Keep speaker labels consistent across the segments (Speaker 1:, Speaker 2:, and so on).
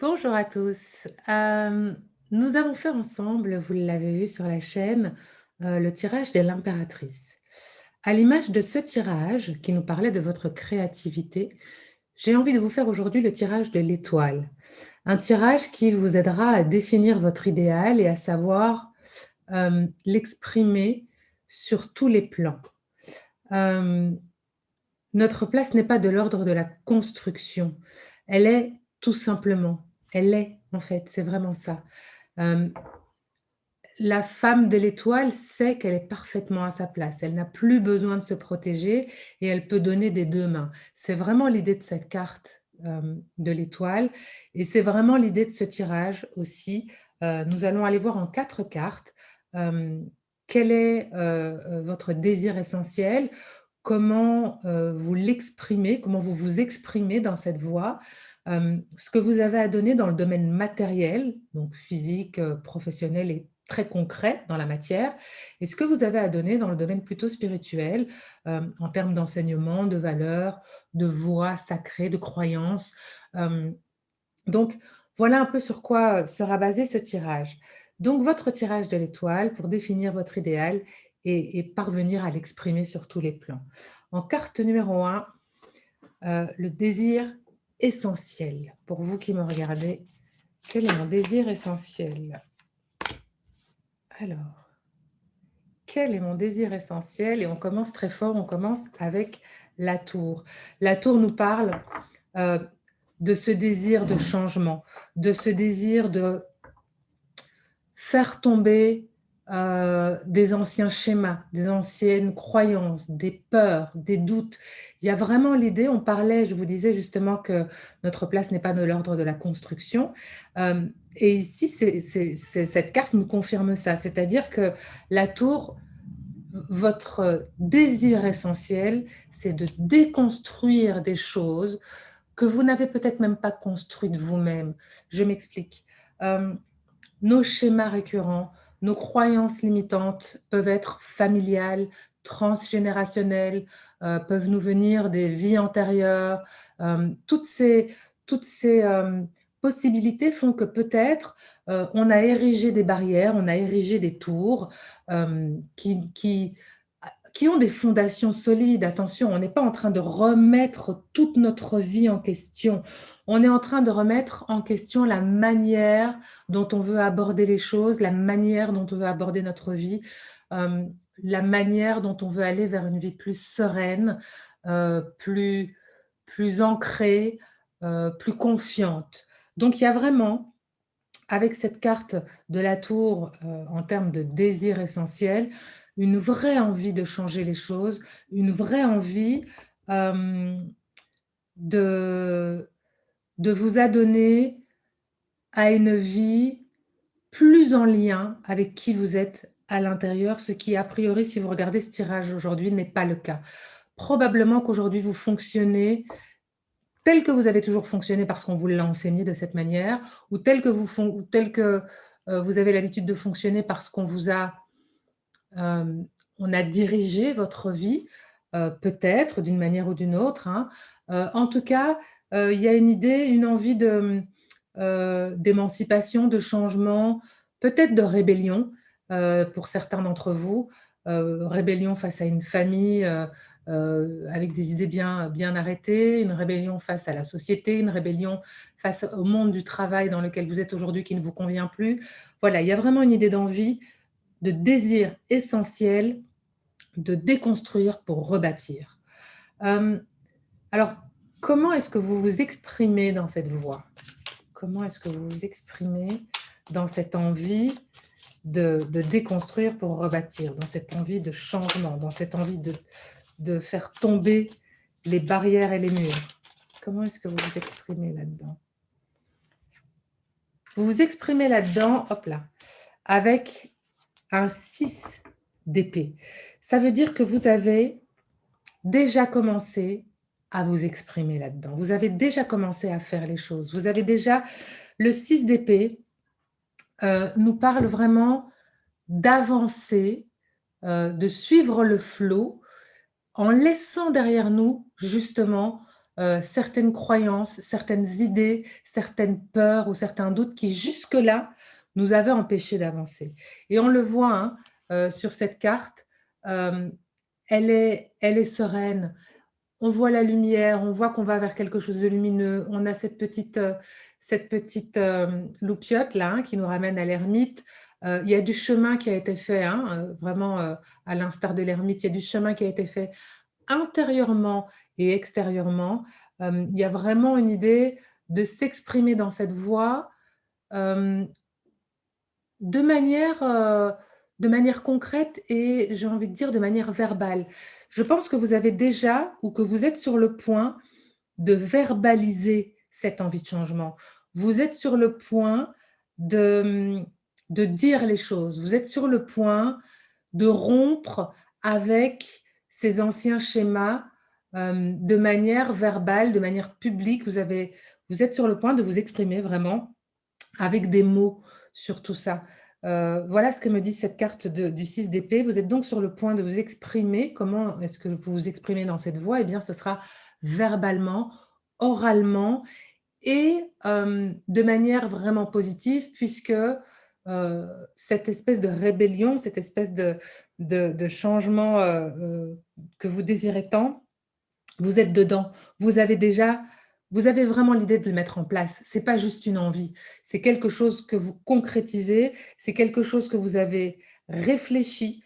Speaker 1: Bonjour à tous. Nous avons fait ensemble, vous l'avez vu sur la chaîne, le tirage de l'impératrice. À l'image de ce tirage qui nous parlait de votre créativité, j'ai envie de vous faire aujourd'hui le tirage de l'étoile. Un tirage qui vous aidera à définir votre idéal et à savoir, l'exprimer sur tous les plans. Hem, Notre place n'est pas de l'ordre de la construction. Elle est tout simplement. Elle est, en fait, c'est vraiment ça. Hem, la femme de l'étoile sait qu'elle est parfaitement à sa place. Elle n'a plus besoin de se protéger et elle peut donner des 2 mains. C'est vraiment l'idée de cette carte, de l'étoile et c'est vraiment l'idée de ce tirage aussi. Nous allons aller voir en 4 cartes, hem, quel est, votre désir essentiel, comment, vous l'exprimez, comment vous vous exprimez dans cette voie, ce que vous avez à donner dans le domaine matériel, donc physique, professionnel et très concret dans la matière et ce que vous avez à donner dans le domaine plutôt spirituel, en termes d'enseignement, de valeurs, de voix sacrée, de croyances. Hem, donc voilà un peu sur quoi, sera basé ce tirage. Donc votre tirage de l'étoile pour définir votre idéal et parvenir à l'exprimer sur tous les plans. En carte numéro 1, le désir essentiel. Pour vous qui me regardez, quel est mon désir essentiel? Alors, quel est mon désir essentiel? Et on commence très fort, on commence avec la tour. La tour nous parle, heu, de ce désir de changement, de ce désir de faire tomber, des anciens schémas, des anciennes croyances, des peurs, des doutes. Il y a vraiment l'idée on parlait, je vous disais justement que notre place n'est pas de l'ordre de la construction, et ici, c'est cette carte nous confirme ça. C'est-à-dire que la tour, votre désir essentiel, c'est de déconstruire des choses que vous n'avez peut-être même pas construites vous-même. Je m'explique. Hem Nos schémas récurrents, nos croyances limitantes peuvent être familiales, transgénérationnelles, peuvent nous venir des vies antérieures. Toutes ces possibilités font que peut-être, on a érigé des barrières, on a érigé des tours, qui ont des fondations solides. Attention, on n'est pas en train de remettre toute notre vie en question. On est en train de remettre en question la manière dont on veut aborder les choses, la manière dont on veut aborder notre vie, la manière dont on veut aller vers une vie plus sereine, plus ancrée, plus confiante. Donc il y a vraiment, avec cette carte de la tour, en termes de désir essentiel, une vraie envie de changer les choses, une vraie envie, hem, de vous adonner à une vie plus en lien avec qui vous êtes à l'intérieur, ce qui a priori, si vous regardez ce tirage aujourd'hui, n'est pas le cas. Probablement qu'aujourd'hui vous fonctionnez tel que vous avez toujours fonctionné parce qu'on vous l'a enseigné de cette manière ou tel que, vous avez l'habitude de fonctionner parce qu'on vous a, on a dirigé votre vie, peut-être d'une manière ou d'une autre, hein. En tout cas, il y a une idée, une envie de, d'émancipation, de changement, peut-être de rébellion, pour certains d'entre vous. Rébellion face à une famille, avec des idées bien arrêtées, une rébellion face à la société, une rébellion face au monde du travail dans lequel vous êtes aujourd'hui qui ne vous convient plus. Voilà, il y a vraiment une idée d'envie, de désir essentiel de déconstruire pour rebâtir. Hem, alors, comment est-ce que vous vous exprimez dans cette voie? Comment est-ce que vous vous exprimez dans cette envie de déconstruire pour rebâtir, dans cette envie de changement, dans cette envie de faire tomber les barrières et les murs? Comment est-ce que vous vous exprimez là-dedans? Vous vous exprimez là-dedans, hop là, avec un 6 d'épée. Ça veut dire que vous avez déjà commencé à vous exprimer là-dedans. Vous avez déjà commencé à faire les choses. Vous avez déjà le 6 d'épée, nous parle vraiment d'avancer, de suivre le flot en laissant derrière nous justement, certaines croyances, certaines idées, certaines peurs ou certains doutes qui jusque-là nous avaient empêchés d'avancer. Et on le voit, hein, sur cette carte, hem, elle est sereine. On voit la lumière, on voit qu'on va vers quelque chose de lumineux. On a cette petite loupiote là, hein, qui nous ramène à l'ermite. Il y a du chemin qui a été fait, hein, vraiment, à l'instar de l'ermite, il y a du chemin qui a été fait intérieurement et extérieurement. Il y a vraiment une idée de s'exprimer dans cette voie, hem, de manière, de manière concrète et j'ai envie de dire de manière verbale. Je pense que vous avez déjà ou que vous êtes sur le point de verbaliser cette envie de changement. Vous êtes sur le point de, de dire les choses. Vous êtes sur le point de rompre avec ces anciens schémas, de manière verbale, de manière publique. Vous êtes sur le point de vous exprimer vraiment avec des mots sur tout ça. Voilà ce que me dit cette carte du 6 d'épée. Vous êtes donc sur le point de vous exprimer. Comment est-ce que vous vous exprimez dans cette voie? Eh bien, ce sera verbalement, oralement et de manière vraiment positive puisque, cette espèce de rébellion, cette espèce de changement, que vous désirez tant, vous êtes dedans. Vous avez déjà vous avez vraiment l'idée de le mettre en place. C'est pas juste une envie, c'est quelque chose que vous concrétisez, c'est quelque chose que vous avez réfléchi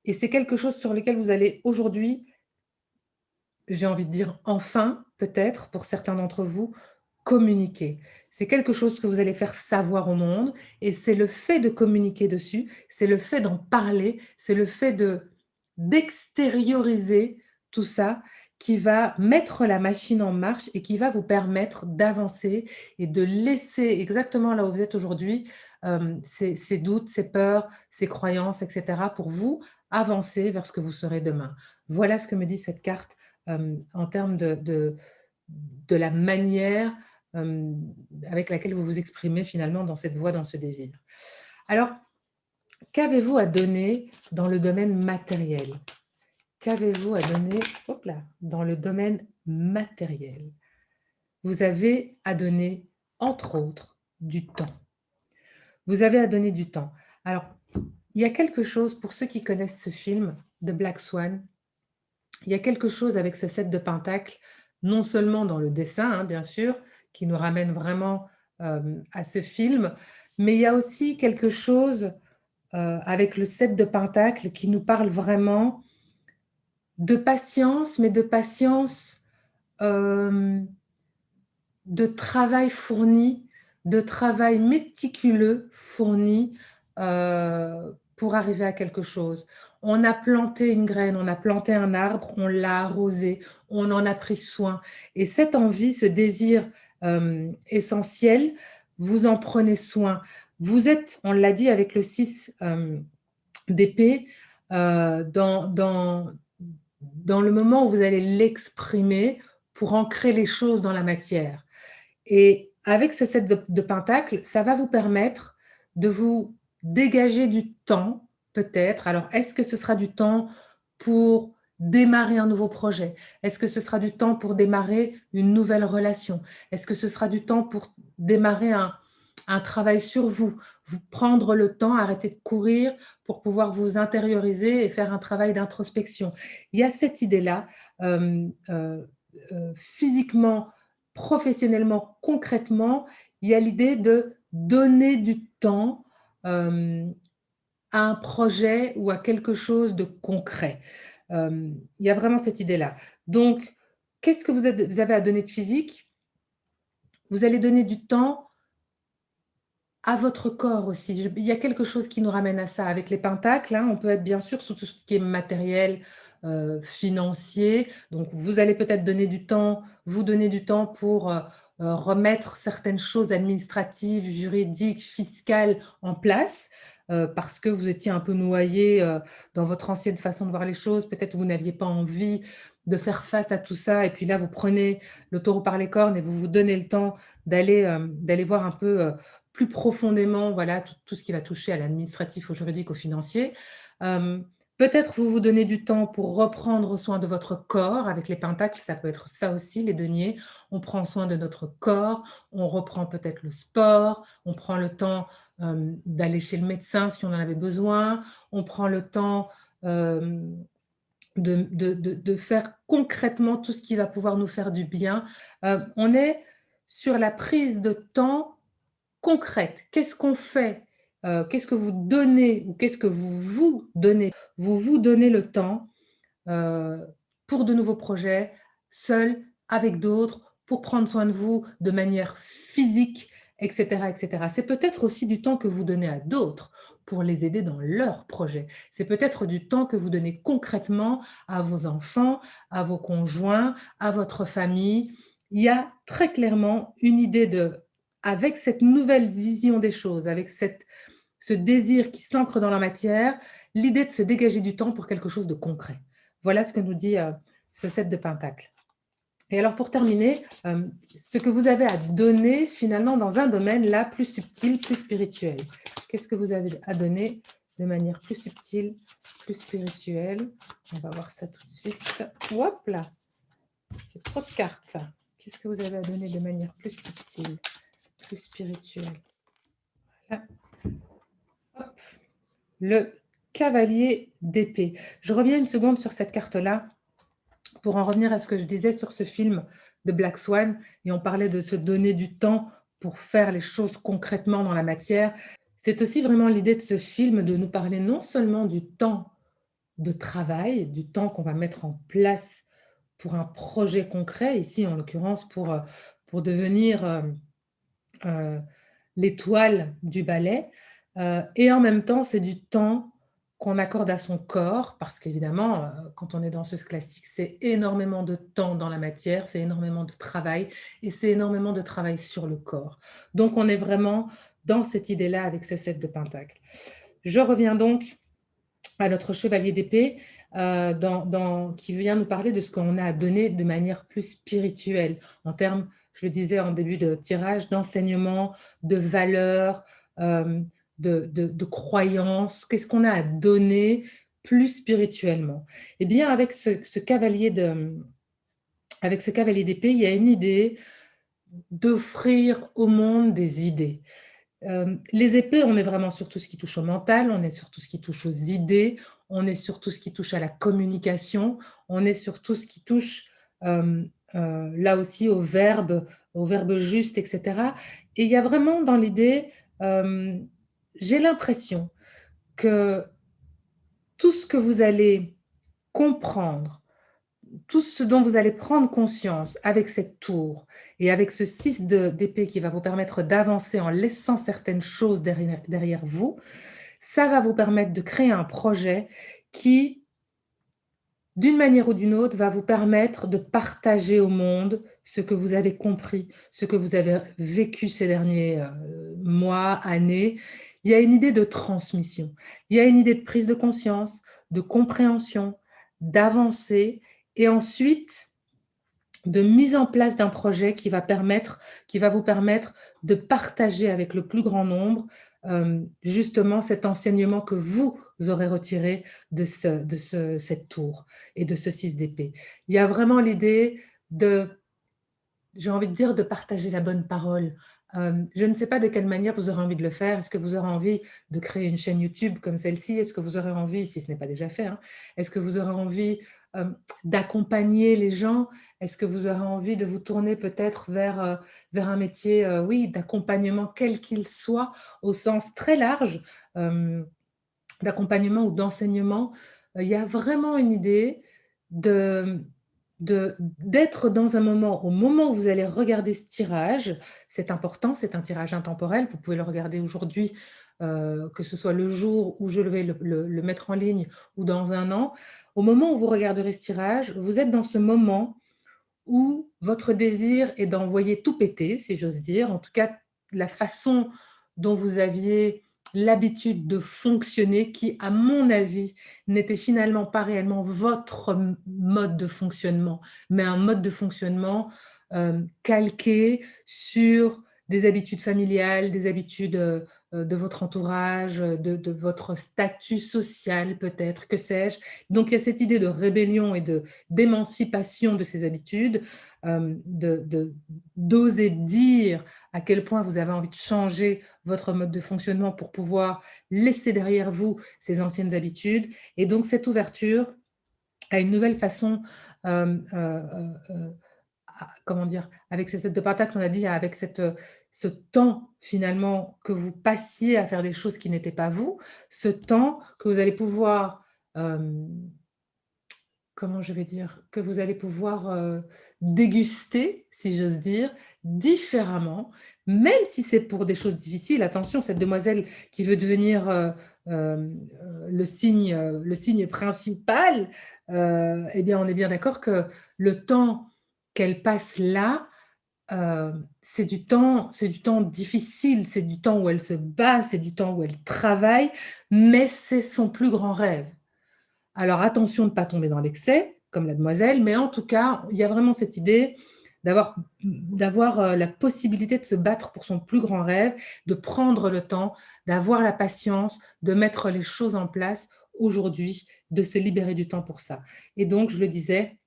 Speaker 1: et c'est quelque chose sur lequel vous allez aujourd'hui, j'ai envie de dire enfin, peut-être pour certains d'entre vous, communiquer. C'est quelque chose que vous allez faire savoir au monde et c'est le fait de communiquer dessus, c'est le fait d'en parler, c'est le fait de d'extérioriser tout ça qui va mettre la machine en marche et qui va vous permettre d'avancer et de laisser exactement là où vous êtes aujourd'hui, ces doutes, ces peurs, ces croyances et cetera pour vous avancer vers ce que vous serez demain. Voilà ce que me dit cette carte, en termes de la manière, avec laquelle vous vous exprimez finalement dans cette voie, dans ce désir. Alors, qu'avez-vous à donner dans le domaine matériel? Qu'avez-vous à donner, hop là, dans le domaine matériel? Vous avez à donner, entre autres, du temps. Vous avez à donner du temps. Alors, il y a quelque chose, pour ceux qui connaissent ce film, The Black Swan, il y a quelque chose avec ce 7 de pentacles, non seulement dans le dessin, hein, bien sûr, qui nous ramène vraiment, à ce film, mais il y a aussi quelque chose, avec le 7 de pentacles qui nous parle vraiment de patience, mais de patience, hem, de travail fourni, de travail méticuleux fourni, pour arriver à quelque chose. On a planté une graine, on a planté un arbre, on l'a arrosé, on en a pris soin et cette envie, ce désir, essentiel, vous en prenez soin. Vous êtes, on l'a dit avec le 6, d'épée, dans le moment où vous allez l'exprimer pour ancrer les choses dans la matière. Et avec ce 7 de pentacles, ça va vous permettre de vous dégager du temps, peut-être. Alors, est-ce que ce sera du temps pour démarrer un nouveau projet? Est-ce que ce sera du temps pour démarrer une nouvelle relation? Est-ce que ce sera du temps pour démarrer un travail sur vous? Vous prendre le temps, arrêter de courir pour pouvoir vous intérioriser et faire un travail d'introspection. Il y a cette idée-là, physiquement, professionnellement, concrètement, il y a l'idée de donner du temps, hem, à un projet ou à quelque chose de concret. Il y a vraiment cette idée-là. Donc, qu'est-ce que vous avez à donner de physique? Vous allez donner du temps à votre corps aussi. Il y a quelque chose qui nous ramène à ça. Avec les pentacles, hein, on peut être bien sûr sur tout ce qui est matériel, financier. Donc vous allez peut-être donner du temps vous donner du temps pour, remettre certaines choses administratives, juridiques, fiscales en place, parce que vous étiez un peu noyé, dans votre ancienne façon de voir les choses. Peut-être vous n'aviez pas envie de faire face à tout ça et puis là, vous prenez le taureau par les cornes et vous vous donnez le temps d'aller voir un peu, plus profondément, voilà, tout ce qui va toucher à l'administratif, au juridique, au financier. Hem, Peut-être vous vous donnez du temps pour reprendre soin de votre corps avec les pentacles, ça peut être ça aussi, les deniers. On prend soin de notre corps, on reprend peut-être le sport, on prend le temps d'aller chez le médecin si on en avait besoin, on prend le temps euh, de faire concrètement tout ce qui va pouvoir nous faire du bien. On est sur la prise de temps concrète. Qu'est-ce qu'on fait? Qu'est-ce que vous donnez ou qu'est-ce que vous vous donnez? Vous vous donnez le temps euh, pour de nouveaux projets, seul, avec d'autres, pour prendre soin de vous de manière physique, etc., etc. C'est peut-être aussi du temps que vous donnez à d'autres pour les aider dans leurs projets. C'est peut-être du temps que vous donnez concrètement à vos enfants, à vos conjoints, à votre famille. Il y a très clairement une idée de, avec cette nouvelle vision des choses, avec ce désir qui s'ancre dans la matière, l'idée de se dégager du temps pour quelque chose de concret. Voilà ce que nous dit ce set de pentacles. Et alors pour terminer, ce que vous avez à donner finalement dans un domaine là plus subtil, plus spirituel. Qu'est-ce que vous avez à donner de manière plus subtile, plus spirituelle? On va voir ça tout de suite. Hop là, j'ai trop de cartes ça. Qu'est-ce que vous avez à donner de manière plus subtile, plus spirituelle? Voilà. Hop. Le cavalier d'épée. Je reviens une seconde sur cette carte-là pour en revenir à ce que je disais sur ce film de Black Swan, et on parlait de se donner du temps pour faire les choses concrètement dans la matière. C'est aussi vraiment l'idée de ce film de nous parler non seulement du temps de travail, du temps qu'on va mettre en place pour un projet concret, ici en l'occurrence pour devenir euh, l'étoile du ballet. Et en même temps, c'est du temps qu'on accorde à son corps, parce qu'évidemment, quand on est danseuse classique, c'est énormément de temps dans la matière, c'est énormément de travail, et c'est énormément de travail sur le corps. Donc, on est vraiment dans cette idée-là avec ce set de pentacles. Je reviens donc à notre chevalier d'épée, qui vient nous parler de ce qu'on a à donner de manière plus spirituelle, en termes, je le disais en début de tirage, d'enseignement, de valeurs, euh, de croyances. Qu'est-ce qu'on a à donner plus spirituellement? Eh bien, avec ce cavalier d'épée, il y a une idée d'offrir au monde des idées. Les épées, on est vraiment sur tout ce qui touche au mental, on est sur tout ce qui touche aux idées, on est sur tout ce qui touche à la communication, on est sur tout ce qui touche là aussi au verbe juste, etc. Et il y a vraiment dans l'idée, euh, j'ai l'impression que tout ce que vous allez comprendre, tout ce dont vous allez prendre conscience avec cette tour et avec ce 6 d'épée qui va vous permettre d'avancer en laissant certaines choses derrière vous, ça va vous permettre de créer un projet qui, d'une manière ou d'une autre, va vous permettre de partager au monde ce que vous avez compris, ce que vous avez vécu ces derniers mois, années. Il y a une idée de transmission, il y a une idée de prise de conscience, de compréhension, d'avancer, et ensuite de mise en place d'un projet qui va vous permettre de partager avec le plus grand nombre justement cet enseignement que vous aurez retiré cette tour et de ce 6 d'épée. Il y a vraiment l'idée de, j'ai envie de dire, de partager la bonne parole. Je ne sais pas de quelle manière vous aurez envie de le faire. Est-ce que vous aurez envie de créer une chaîne YouTube comme celle-ci? Est-ce que vous aurez envie, si ce n'est pas déjà fait, hein, est-ce que vous aurez envie euh, d'accompagner les gens? Est-ce que vous aurez envie de vous tourner peut-être vers un métier, oui, d'accompagnement, quel qu'il soit, au sens très large, euh, d'accompagnement ou d'enseignement? Il y a vraiment une idée de d'être dans un moment, au moment où vous allez regarder ce tirage, c'est important, c'est un tirage intemporel, vous pouvez le regarder aujourd'hui, que ce soit le jour où je vais le mettre en ligne ou dans un an. Au moment où vous regarderez ce tirage, vous êtes dans ce moment où votre désir est d'envoyer tout péter, si j'ose dire, en tout cas la façon dont vous aviez l'habitude de fonctionner, qui, à mon avis, n'était finalement pas réellement votre mode de fonctionnement, mais un mode de fonctionnement calqué sur des habitudes familiales, des habitudes, de votre entourage, de votre statut social peut-être, que sais-je? Donc il y a cette idée de rébellion et d'émancipation de ces habitudes, d'oser dire à quel point vous avez envie de changer votre mode de fonctionnement pour pouvoir laisser derrière vous ces anciennes habitudes et donc cette ouverture à une nouvelle façon, comment dire? Avec ces 7 de Pentacle, on a dit avec ce temps finalement que vous passiez à faire des choses qui n'étaient pas vous, ce temps que vous allez pouvoir, hem, comment je vais dire? Que vous allez pouvoir, déguster, si j'ose dire, différemment, même si c'est pour des choses difficiles. Attention, cette demoiselle qui veut devenir, le signe principal, et bien, on est bien d'accord que le temps qu'elle passe là, c'est du temps difficile, c'est du temps où elle se bat, c'est du temps où elle travaille, mais c'est son plus grand rêve. Alors attention de ne pas tomber dans l'excès, comme la demoiselle, mais en tout cas, il y a vraiment cette idée d'avoir, la possibilité de se battre pour son plus grand rêve, de prendre le temps, d'avoir la patience, de mettre les choses en place aujourd'hui, de se libérer du temps pour ça. Et donc je le disais,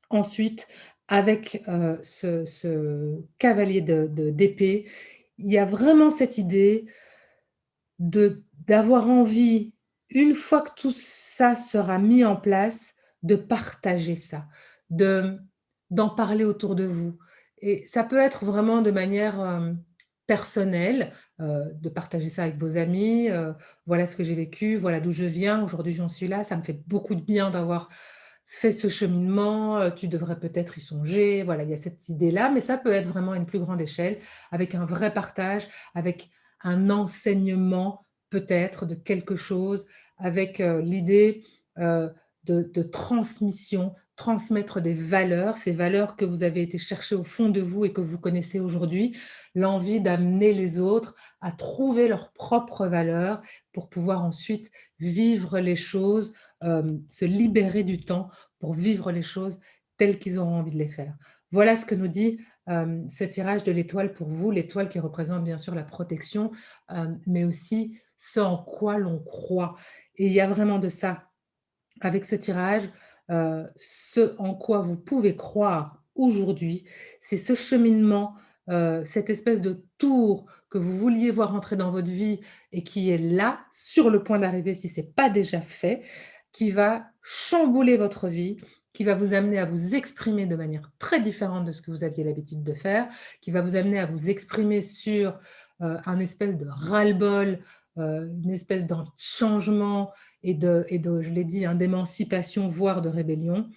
Speaker 1: ensuite, avec, ce cavalier d'épée, il y a vraiment cette idée d'avoir envie, une fois que tout ça sera mis en place, de partager ça, de d'en parler autour de vous et ça peut être vraiment de manière, personnelle, de partager ça avec vos amis, «Voilà ce que j'ai vécu, voilà d'où je viens, aujourd'hui j'en suis là, ça me fait beaucoup de bien d'avoir fait ce cheminement, tu devrais peut-être y songer». Voilà, il y a cette idée-là, mais ça peut être vraiment à une plus grande échelle, avec un vrai partage, avec un enseignement peut-être de quelque chose, avec, l'idée, de transmission, transmettre des valeurs, ces valeurs que vous avez été chercher au fond de vous et que vous connaissez aujourd'hui, l'envie d'amener les autres à trouver leurs propres valeurs pour pouvoir ensuite vivre les choses, se libérer du temps pour vivre les choses telles qu'ils auront envie de les faire. Voilà ce que nous dit, ce tirage de l'étoile pour vous, l'étoile qui représente bien sûr la protection, mais aussi ce en quoi l'on croit et il y a vraiment de ça. Avec ce tirage, ce en quoi vous pouvez croire aujourd'hui, c'est ce cheminement, cette espèce de tour que vous vouliez voir entrer dans votre vie et qui est là, sur le point d'arriver si ce n'est pas déjà fait, qui va chambouler votre vie, qui va vous amener à vous exprimer de manière très différente de ce que vous aviez l'habitude de faire, qui va vous amener à vous exprimer sur, un espèce de ras-le-bol, une espèce de changement et de je l'ai dit, hein, d'émancipation, voire de rébellion.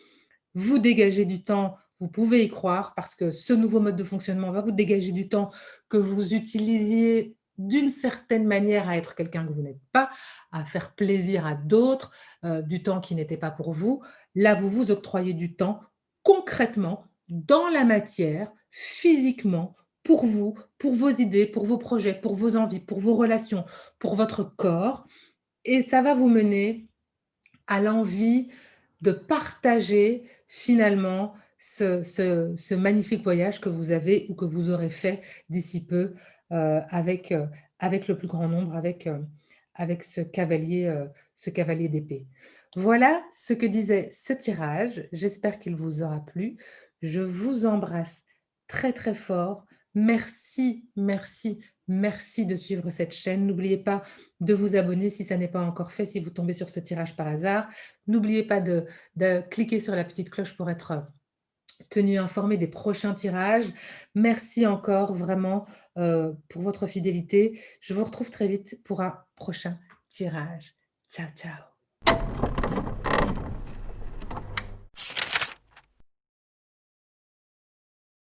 Speaker 1: Vous dégagez du temps, vous pouvez y croire parce que ce nouveau mode de fonctionnement va vous dégager du temps que vous utilisiez d'une certaine manière à être quelqu'un que vous n'êtes pas, à faire plaisir à d'autres, du temps qui n'était pas pour vous. Là, vous vous octroyez du temps concrètement, dans la matière, physiquement, pour vous, pour vos idées, pour vos projets, pour vos envies, pour vos relations, pour votre corps et ça va vous mener à l'envie de partager finalement ce magnifique voyage que vous avez ou que vous aurez fait d'ici peu, avec, avec le plus grand nombre, avec ce cavalier d'épée. Voilà ce que disait ce tirage. J'espère qu'il vous aura plu. Je vous embrasse très, très fort. Merci, merci, merci de suivre cette chaîne. N'oubliez pas de vous abonner si ça n'est pas encore fait, si vous tombez sur ce tirage par hasard. N'oubliez pas de cliquer sur la petite cloche pour être tenu informé des prochains tirages. Merci encore vraiment pour votre fidélité. Je vous retrouve très vite pour un prochain tirage. Ciao, ciao.